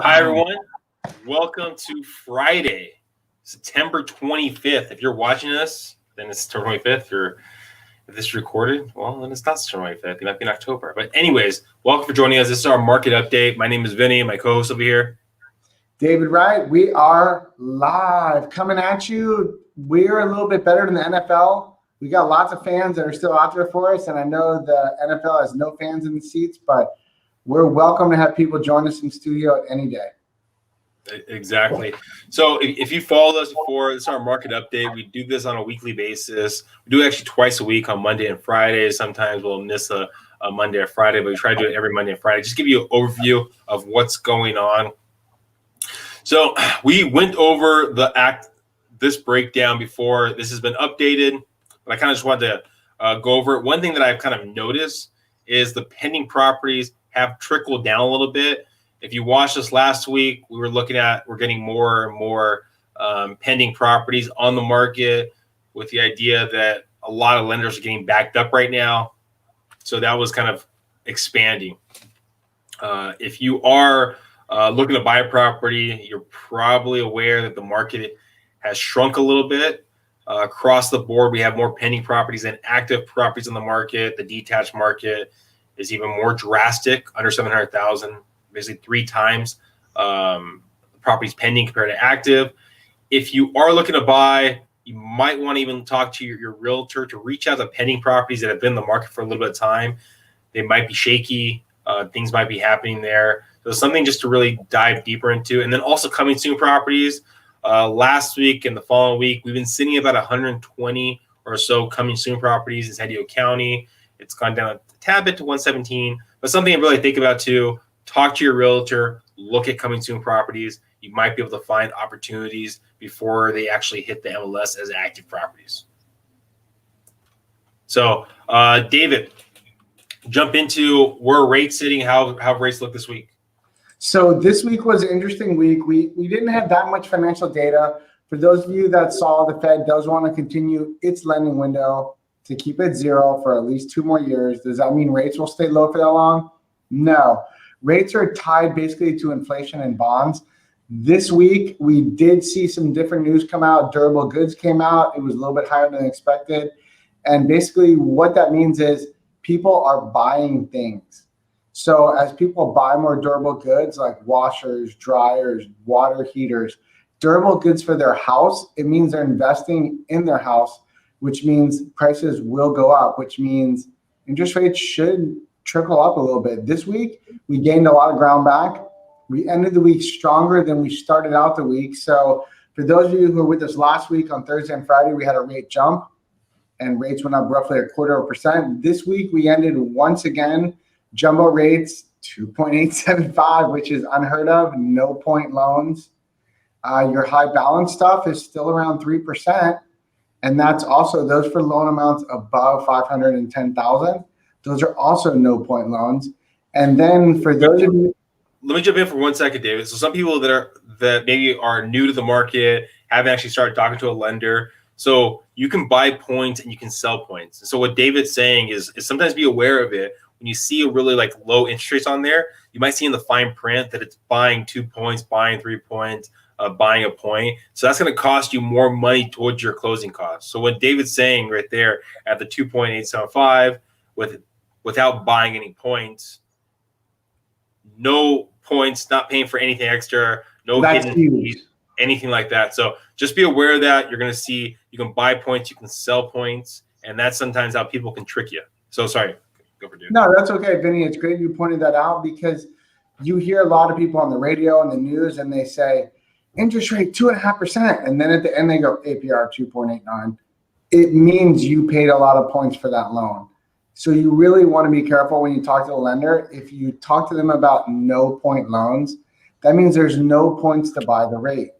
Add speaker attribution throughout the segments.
Speaker 1: Hi, everyone. Welcome to Friday, September 25th. If you're watching this, then it's September 25th. If this is recorded, well, then it's not September 25th. It might be in October. But anyways, welcome for joining us. This is our market update. My name is Vinnie. My co-host over here,
Speaker 2: David Wright. We are live coming at you. We're a little bit better than the NFL. We got lots of fans that are still out there for us, and I know the NFL has no fans in the seats, but we're welcome to have people join us in studio any day.
Speaker 1: Exactly. So if you followed us before, this is our market update. We do this on a weekly basis. We do it actually twice a week on Monday and Friday. Sometimes we'll miss a Monday or Friday, but we try to do it every Monday and Friday. Just give you an overview of what's going on. So we went over this breakdown before. This has been updated, but I kind of just wanted to go over it. One thing that I've kind of noticed is the pending properties have trickled down a little bit. If you watched us last week, we're getting more and more pending properties on the market with the idea that a lot of lenders are getting backed up right now. So that was kind of expanding. If you are looking to buy a property, you're probably aware that the market has shrunk a little bit. Across the board, we have more pending properties than active properties on the market. The detached market is even more drastic, under 700,000, basically 3 times properties pending compared to active. If you are looking to buy, you might want to even talk to your realtor to reach out to pending properties that have been in the market for a little bit of time. They might be shaky. Things might be happening there. So something just to really dive deeper into. And then also coming soon properties. Last week and the following week, we've been sitting about 120 or so coming soon properties in San Diego County. It's gone down a tad bit to 117, but something to really think about too. Talk to your realtor, look at coming soon properties. You might be able to find opportunities before they actually hit the MLS as active properties. So, David, jump into where rates sitting, how rates look this week.
Speaker 2: So this week was an interesting week. We didn't have that much financial data. For those of you that saw, the Fed does want to continue its lending window to keep it zero for at least 2 more years. Does that mean rates will stay low for that long? No. Rates are tied basically to inflation and bonds. This week, we did see some different news come out. Durable goods came out. It was a little bit higher than expected. And basically what that means is people are buying things. So as people buy more durable goods like washers, dryers, water heaters, durable goods for their house, it means they're investing in their house, which means prices will go up, which means interest rates should trickle up a little bit. This week, we gained a lot of ground back. We ended the week stronger than we started out the week. So for those of you who were with us last week on Thursday and Friday, we had a rate jump and rates went up roughly 0.25%. This week, we ended once again, jumbo rates 2.875, which is unheard of, no point loans. Your high balance stuff is still around 3%. And that's also those for loan amounts above 510,000. Those are also no point loans. And then for those of you,
Speaker 1: let me jump in for 1 second, David. So some people that maybe are new to the market, haven't actually started talking to a lender. So you can buy points and you can sell points. So what David's saying is sometimes be aware of it. When you see a really low interest rates on there, you might see in the fine print that it's buying 2 points, buying 3 points, buying a point. So that's going to cost you more money towards your closing costs. So what David's saying right there at the 2.875 without buying any points, no points, not paying for anything extra, no hidden fees, anything like that. So just be aware of that. You're going to see you can buy points, you can sell points, and that's sometimes how people can trick you. So sorry. Go for David.
Speaker 2: No, that's okay, Vinny. It's great you pointed that out because you hear a lot of people on the radio and the news and they say interest rate 2.5%. And then at the end they go APR 2.89. It means you paid a lot of points for that loan. So you really want to be careful when you talk to the lender. If you talk to them about no point loans, that means there's no points to buy the rate.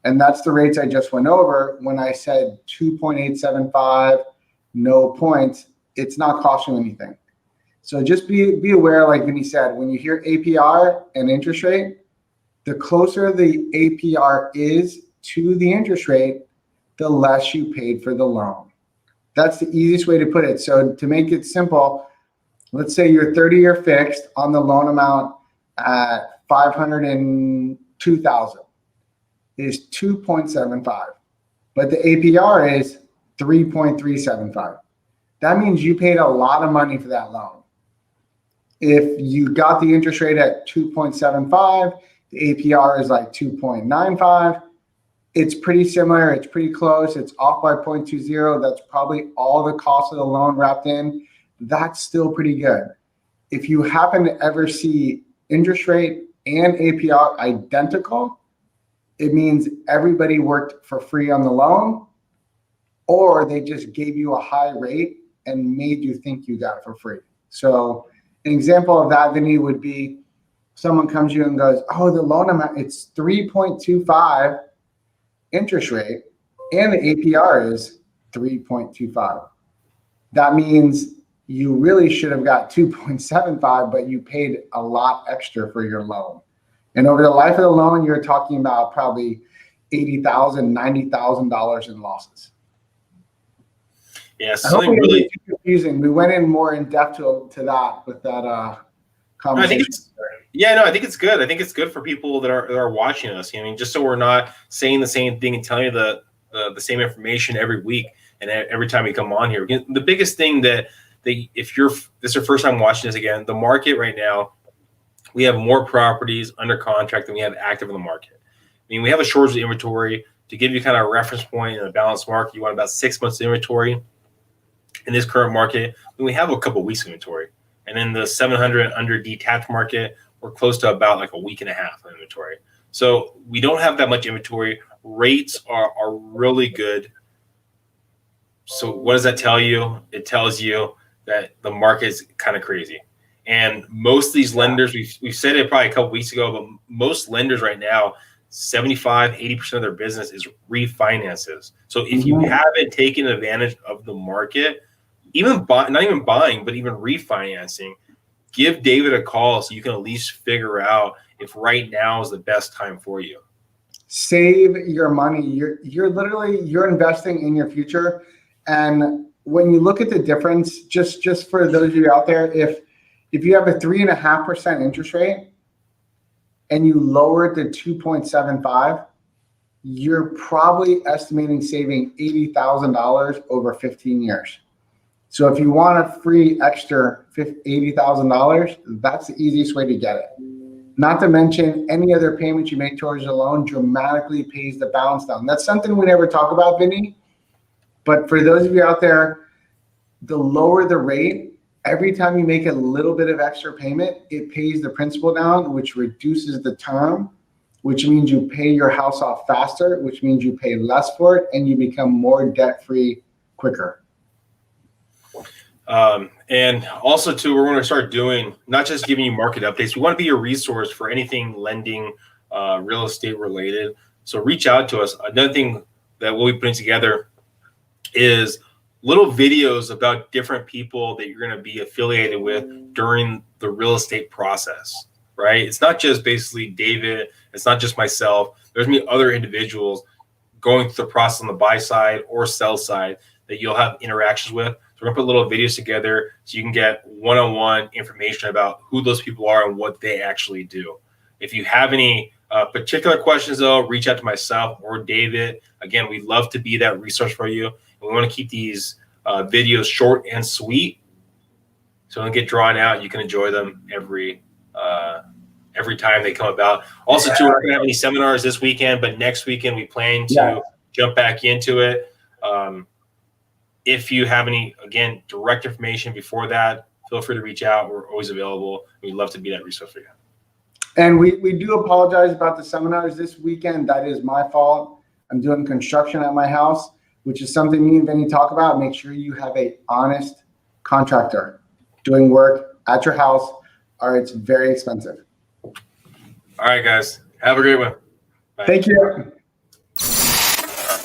Speaker 2: And that's the rates I just went over when I said 2.875, no points. It's not costing you anything. So just be aware, like Vinny said, when you hear APR and interest rate, the closer the APR is to the interest rate, the less you paid for the loan. That's the easiest way to put it. So to make it simple, let's say you're 30-year fixed on the loan amount at $502,000 is 2.75, but the APR is 3.375. That means you paid a lot of money for that loan. If you got the interest rate at 2.75, the APR is like 2.95. It's pretty similar. It's pretty close. It's off by 0.20. That's probably all the cost of the loan wrapped in. That's still pretty good. If you happen to ever see interest rate and APR identical, it means everybody worked for free on the loan, or they just gave you a high rate and made you think you got it for free. So an example of that, Vinnie, would be someone comes to you and goes, oh, the loan amount, it's 3.25 interest rate and the APR is 3.25. That means you really should have got 2.75, but you paid a lot extra for your loan. And over the life of the loan, you're talking about probably $80,000, $90,000 in losses.
Speaker 1: Yeah, something really
Speaker 2: confusing. We went in more in depth to that with that conversation.
Speaker 1: I think it's good. I think it's good for people that are watching us. I mean, just so we're not saying the same thing and telling you the same information every week and every time we come on here. The biggest thing that if this is your first time watching this again, the market right now, we have more properties under contract than we have active in the market. I mean, we have a shortage of inventory. To give you kind of a reference point in a balanced market, you want about 6 months of inventory. In this current market, we have a couple of weeks inventory. And in the 700 and under detached market, we're close to about like a week and a half of inventory. So we don't have that much inventory. Rates are really good. So what does that tell you? It tells you that the market is kind of crazy. And most of these lenders, we've said it probably a couple weeks ago, but most lenders right now, 75, 80% of their business is refinances. So if you haven't taken advantage of the market, not even buying, but even refinancing, give David a call so you can at least figure out if right now is the best time for you.
Speaker 2: Save your money. You're investing in your future. And when you look at the difference, just for those of you out there, if you have a 3.5% interest rate and you lower it to 2.75, you're probably estimating saving $80,000 over 15 years. So if you want a free extra $80,000, that's the easiest way to get it. Not to mention any other payments you make towards the loan dramatically pays the balance down. That's something we never talk about, Vinnie. But for those of you out there, the lower the rate, every time you make a little bit of extra payment, it pays the principal down, which reduces the term, which means you pay your house off faster, which means you pay less for it, and you become more debt-free quicker.
Speaker 1: And also, too, we're going to start doing not just giving you market updates. We want to be your resource for anything lending, real estate related. So reach out to us. Another thing that we'll be putting together is little videos about different people that you're going to be affiliated with during the real estate process, right? It's not just basically David. It's not just myself. There's going to be other individuals going through the process on the buy side or sell side that you'll have interactions with. So we're going to put little videos together so you can get one-on-one information about who those people are and what they actually do. If you have any particular questions, though, reach out to myself or David. Again, we'd love to be that resource for you. And we want to keep these videos short and sweet so they don't get drawn out. You can enjoy them every time they come about. Also, too, we're not going to have any seminars this weekend, but next weekend we plan to jump back into it. If you have any, again, direct information before that, feel free to reach out. We're always available. We'd love to be that resource for you.
Speaker 2: And we do apologize about the seminars this weekend. That is my fault. I'm doing construction at my house, which is something me and Vinnie talk about. Make sure you have an honest contractor doing work at your house, or it's very expensive.
Speaker 1: All right, guys. Have a great one. Bye.
Speaker 2: Thank you.